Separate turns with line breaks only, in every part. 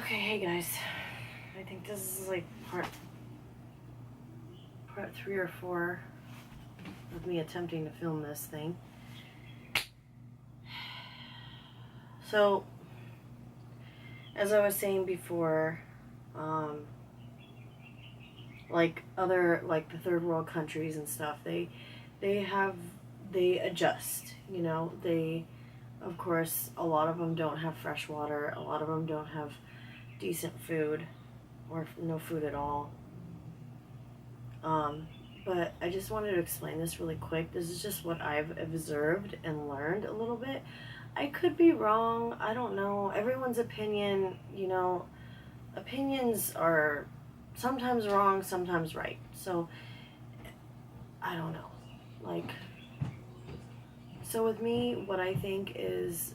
Okay, hey guys. I think this is like part 3 or 4 of me attempting to film this thing. So, as I was saying before, like the third world countries and stuff, they adjust. They, of course, a lot of them don't have fresh water. A lot of them don't have decent food, or no food at all. But I just wanted to explain this really quick. This is just what I've observed and learned a little bit. I could be wrong. I don't know. Everyone's opinion, opinions are sometimes wrong, sometimes right. So, I don't know. So with me, what I think is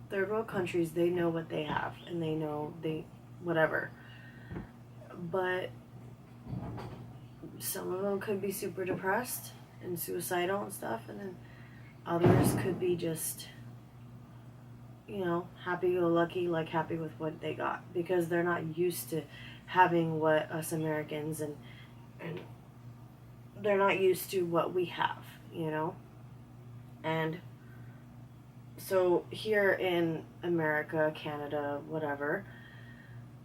third world countries, they know what they have and they know whatever. But some of them could be super depressed and suicidal and stuff, and then others could be just, happy-go-lucky, like happy with what they got, because they're not used to having what us Americans and they're not used to what we have, And so here in America, Canada, whatever,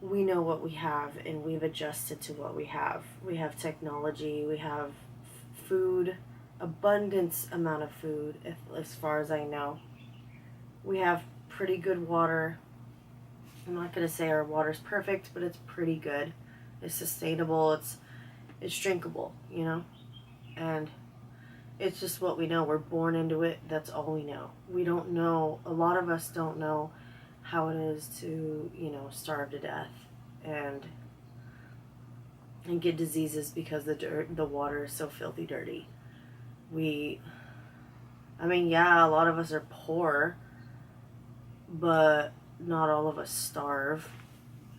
we know what we have and we've adjusted to what we have. We have technology, we have food, abundance amount of food, as far as I know. We have pretty good water. I'm not going to say our water's perfect, but it's pretty good. It's sustainable, it's drinkable, And it's just what we know. We're born into it. That's all we know. We don't know, a lot of us don't know how it is to, starve to death and get diseases because the water is so filthy dirty. A lot of us are poor, but not all of us starve.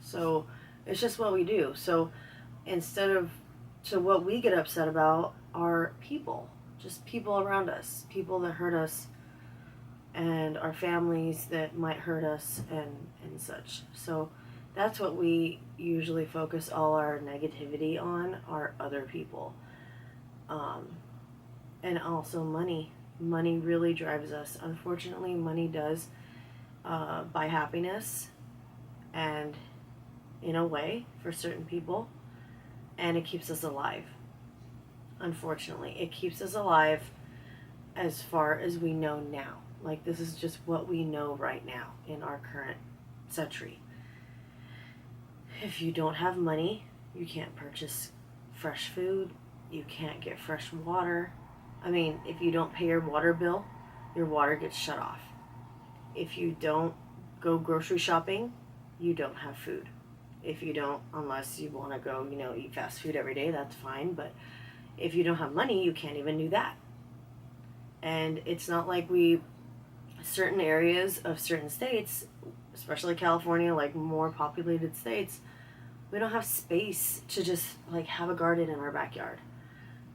So it's just what we do. So what we get upset about are people. Just people around us, people that hurt us, and our families that might hurt us, and such. So that's what we usually focus all our negativity on, are other people. And also money. Money really drives us. Unfortunately, money does buy happiness, and in a way, for certain people, and it keeps us alive. Unfortunately, it keeps us alive as far as we know now. Like, this is just what we know right now in our current century. If you don't have money, you can't purchase fresh food, you can't get fresh water. If you don't pay your water bill, your water gets shut off. If you don't go grocery shopping, you don't have food. If you don't, unless you want to go, eat fast food every day, that's fine. But if you don't have money, you can't even do that. And it's not like certain areas of certain states, especially California, like more populated states, we don't have space to just like have a garden in our backyard.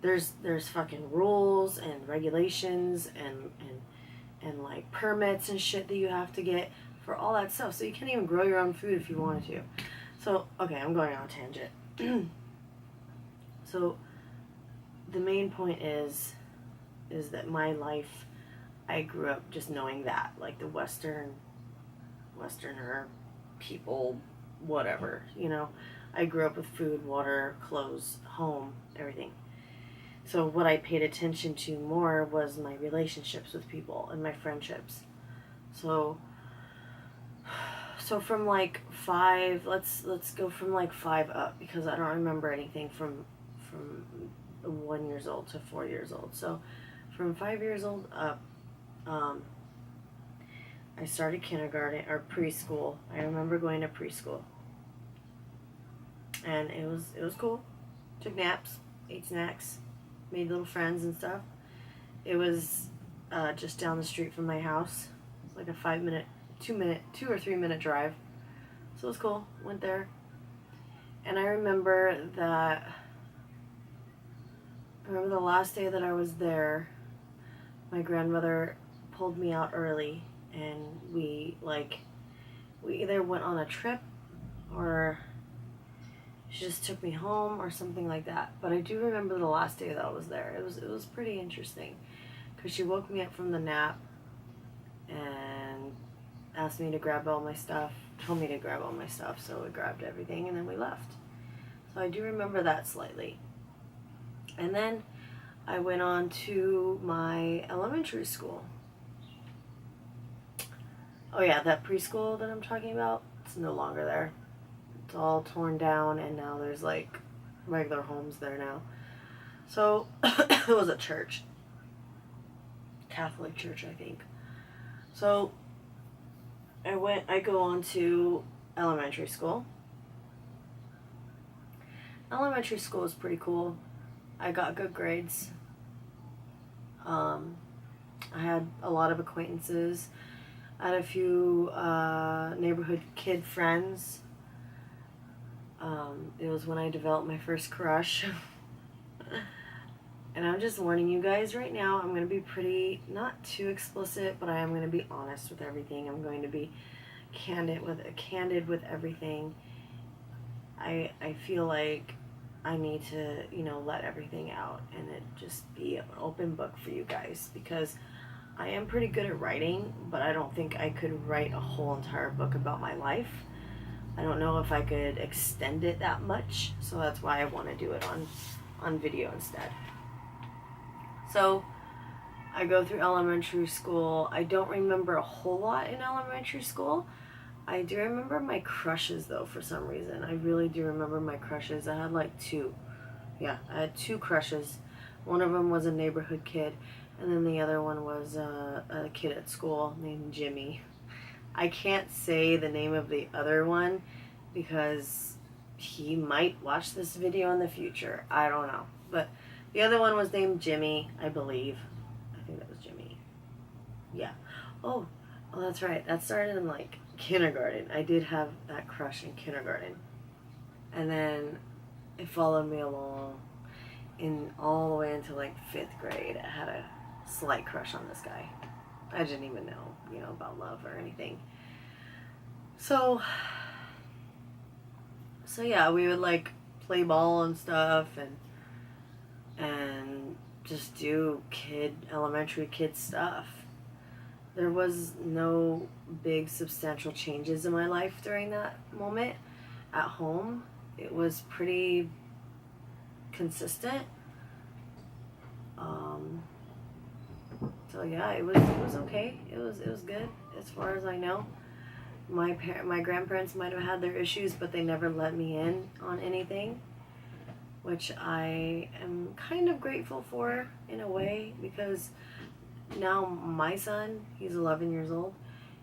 There's fucking rules and regulations and like permits and shit that you have to get for all that stuff. So you can't even grow your own food if you wanted to. So, okay, I'm going on a tangent. So the main point is that my life, I grew up just knowing that, like the Westerner people, whatever, I grew up with food, water, clothes, home, everything. So what I paid attention to more was my relationships with people and my friendships. So from like 5, let's go from like 5 up, because I don't remember anything from 1 years old to 4 years old. So from 5 years old up, I started kindergarten or preschool. I remember going to preschool, and it was cool. Took naps, ate snacks, made little friends and stuff. It was just down the street from my house. It's like a 5-minute, 2 or 3 minute drive. So it was cool. Went there, and I remember the last day that I was there, my grandmother pulled me out early, and we either went on a trip or she just took me home or something like that. But I do remember the last day that I was there. It was pretty interesting because she woke me up from the nap and asked me to grab all my stuff, told me to grab all my stuff, so I grabbed everything and then we left. So I do remember that slightly. And then I went on to my elementary school. Oh yeah, that preschool that I'm talking about, it's no longer there. It's all torn down and now there's like regular homes there now. So it was a church. Catholic church, I think. So I go on to elementary school. Elementary school was pretty cool. I got good grades. I had a lot of acquaintances. I had a few neighborhood kid friends. It was when I developed my first crush. And I'm just warning you guys right now, I'm going to be pretty, not too explicit, but I am going to be honest with everything. I'm going to be candid with everything. I feel like I need to, let everything out and it just be an open book for you guys, because I am pretty good at writing, but I don't think I could write a whole entire book about my life. I don't know if I could extend it that much, so that's why I want to do it on video instead. So I go through elementary school. I don't remember a whole lot in elementary school. I do remember my crushes though, for some reason. I really do remember my crushes. I had like two. Yeah, I had two crushes. One of them was a neighborhood kid, and then the other one was a kid at school named Jimmy. I can't say the name of the other one because he might watch this video in the future. I don't know. But the other one was named Jimmy, I believe. I think that was Jimmy. Yeah. Oh, that's right. That started in like kindergarten. I did have that crush in kindergarten. And then it followed me along in all the way into like 5th grade. I had a slight crush on this guy. I didn't even know, about love or anything. So yeah, we would like play ball and stuff and just do elementary kid stuff. There was no big substantial changes in my life during that moment at home. It was pretty consistent. So yeah, it was okay. It was good as far as I know. My grandparents might have had their issues, but they never let me in on anything, which I am kind of grateful for in a way, because now my son, he's 11 years old,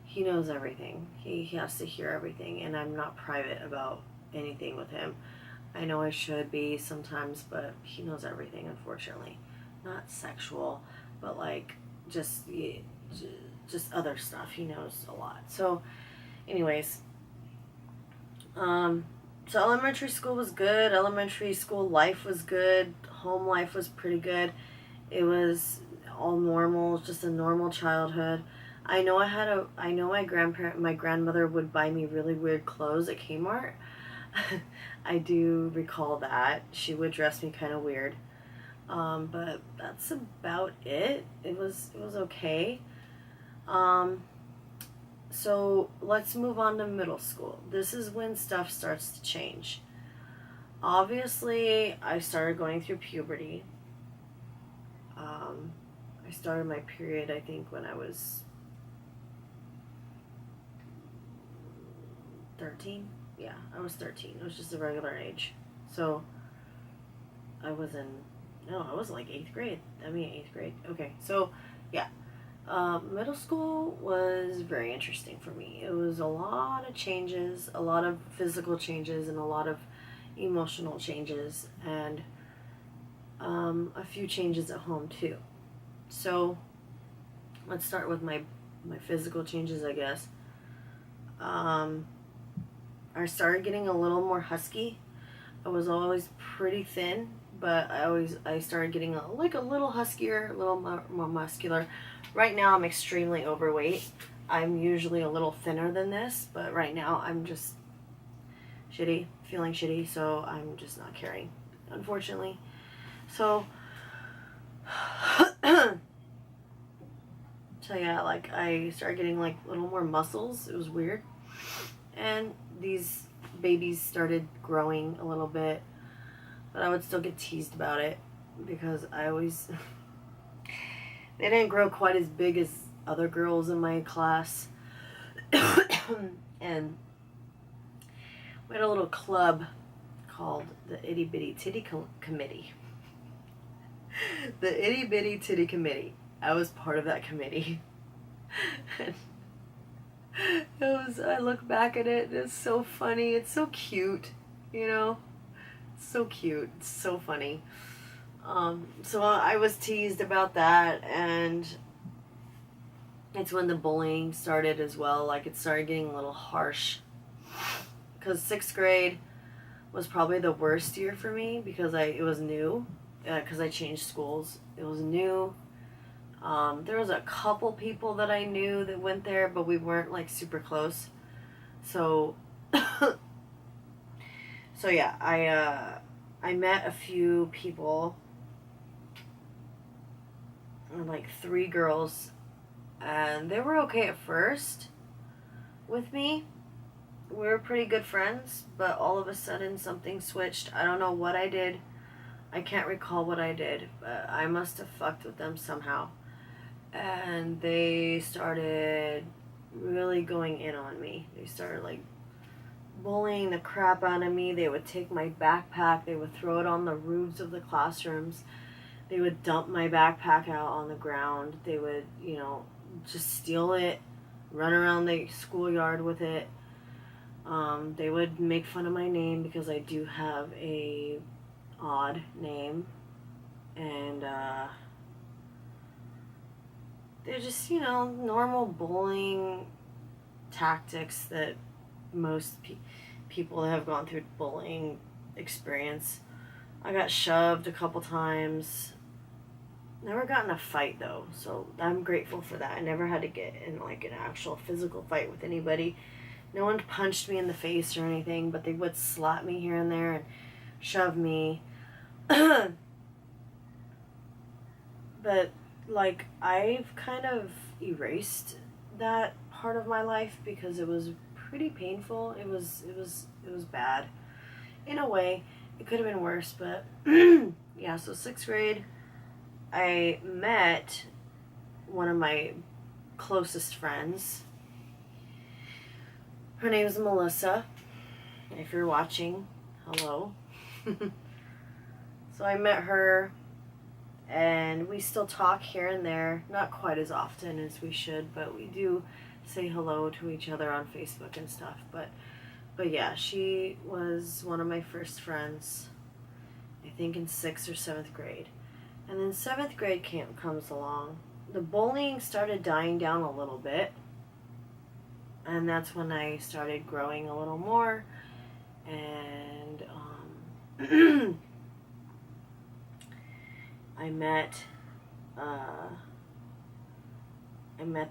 he knows everything. He has to hear everything, and I'm not private about anything with him. I know I should be sometimes, but he knows everything, unfortunately. Not sexual, but like just other stuff. He knows a lot. So anyways, so elementary school was good. Elementary school life was good. Home life was pretty good. It was all normal, just a normal childhood. I know my grandmother would buy me really weird clothes at Kmart. I do recall that. She would dress me kind of weird. But that's about it. It was okay. So let's move on to middle school. This is when stuff starts to change. Obviously, I started going through puberty. I started my period, I think, when I was 13. Yeah, I was 13. It was just a regular age. So I was like 8th grade. 8th grade. Okay, so yeah. Middle school was very interesting for me. It was a lot of changes, a lot of physical changes, and a lot of emotional changes, and a few changes at home too. So let's start with my physical changes, I guess. I started getting a little more husky. I was always pretty thin, but I started getting a little huskier, a little more muscular. Right now I'm extremely overweight. I'm usually a little thinner than this, but right now I'm just feeling shitty, so I'm just not caring, unfortunately. So, so yeah, like I started getting like a little more muscles. It was weird. And these babies started growing a little bit, but I would still get teased about it because I always they didn't grow quite as big as other girls in my class. And we had a little club called the Itty Bitty Titty Committee. The Itty Bitty Titty Committee. I was part of that committee. I look back at it, it's so funny. It's so cute, you know? It's so cute. It's so funny. So I was teased about that, and it's when the bullying started as well. Like, it started getting a little harsh. Because 6th grade was probably the worst year for me because it was new. Because I changed schools. It was new. There was a couple people that I knew that went there, but we weren't like super close. So, so yeah, I met a few people, like 3 girls, and they were okay at first with me. We were pretty good friends, but all of a sudden something switched. I don't know what I did. I can't recall what I did, but I must have fucked with them somehow. And they started really going in on me. They started like bullying the crap out of me. They would take my backpack, they would throw it on the roofs of the classrooms. They would dump my backpack out on the ground. They would, just steal it, run around the schoolyard with it. They would make fun of my name because I do have a odd name. And, they're just, normal bullying tactics that most people that have gone through bullying experience. I got shoved a couple times. Never got in a fight, though, so I'm grateful for that. I never had to get in, like, an actual physical fight with anybody. No one punched me in the face or anything, but they would slap me here and there and shove me. But like, I've kind of erased that part of my life because it was pretty painful. It was bad. In a way, it could have been worse, but yeah, so 6th grade, I met one of my closest friends. Her name is Melissa. If you're watching, hello. So I met her, and we still talk here and there, not quite as often as we should, but we do say hello to each other on Facebook and stuff. But yeah, she was one of my first friends, I think in 6th or 7th grade. And then 7th grade camp comes along. The bullying started dying down a little bit, and that's when I started growing a little more. And I met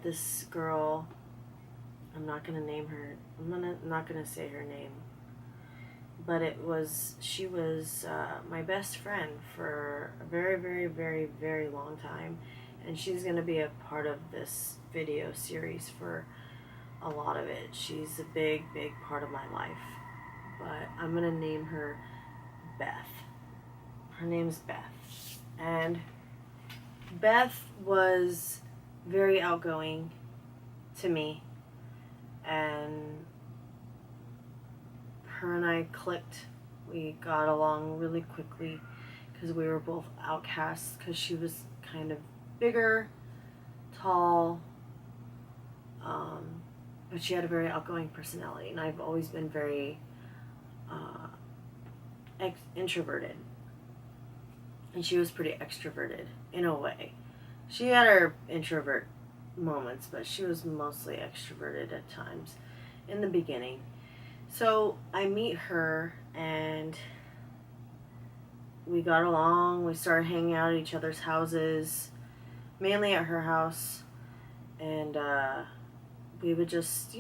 this girl. I'm not gonna name her. I'm not gonna say her name. But she was my best friend for a very, very, very, very long time, and she's gonna be a part of this video series for a lot of it. She's a big, big part of my life. But I'm gonna name her Beth. Her name's Beth. And Beth was very outgoing to me, and her and I clicked. We got along really quickly because we were both outcasts, because she was kind of bigger, tall, but she had a very outgoing personality, and I've always been very introverted. And she was pretty extroverted in a way. She had her introvert moments, but she was mostly extroverted at times in the beginning. So I meet her, and we got along. We started hanging out at each other's houses, mainly at her house. And we would just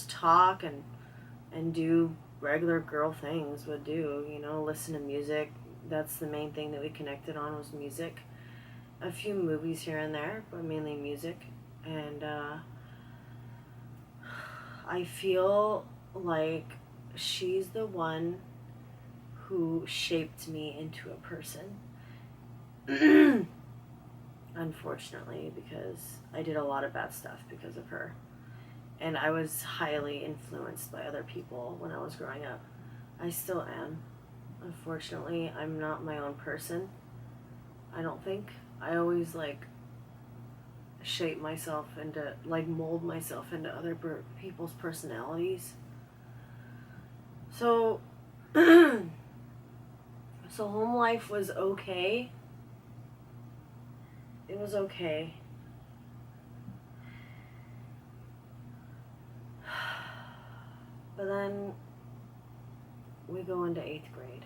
talk and do regular girl things would do, you know, listen to music. That's the main thing that we connected on, was music. A few movies here and there, but mainly music. And I feel like she's the one who shaped me into a person. Unfortunately, because I did a lot of bad stuff because of her. And I was highly influenced by other people when I was growing up. I still am. Unfortunately, I'm not my own person. I don't think. I always shape myself into, mold myself into other people's personalities. So, so home life was okay. It was okay. But then we go into 8th grade.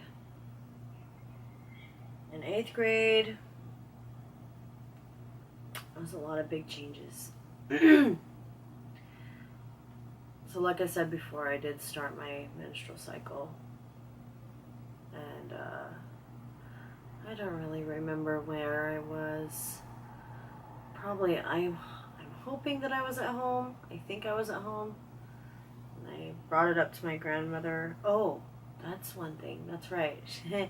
In 8th grade, there was a lot of big changes. So like I said before, I did start my menstrual cycle. And I don't really remember where I was. Probably, I'm hoping that I was at home. I think I was at home. And I brought it up to my grandmother. Oh, that's one thing. That's right. I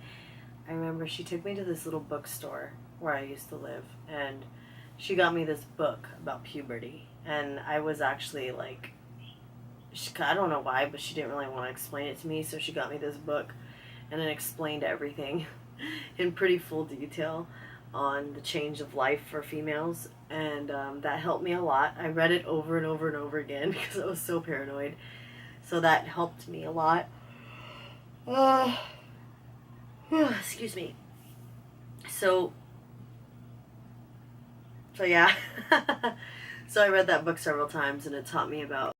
remember she took me to this little bookstore where I used to live, and she got me this book about puberty. And I was actually I don't know why, but she didn't really want to explain it to me, so she got me this book, and it explained everything in pretty full detail on the change of life for females, and that helped me a lot. I read it over and over and over again because I was so paranoid, so that helped me a lot. Excuse me. So yeah. So I read that book several times, and it taught me about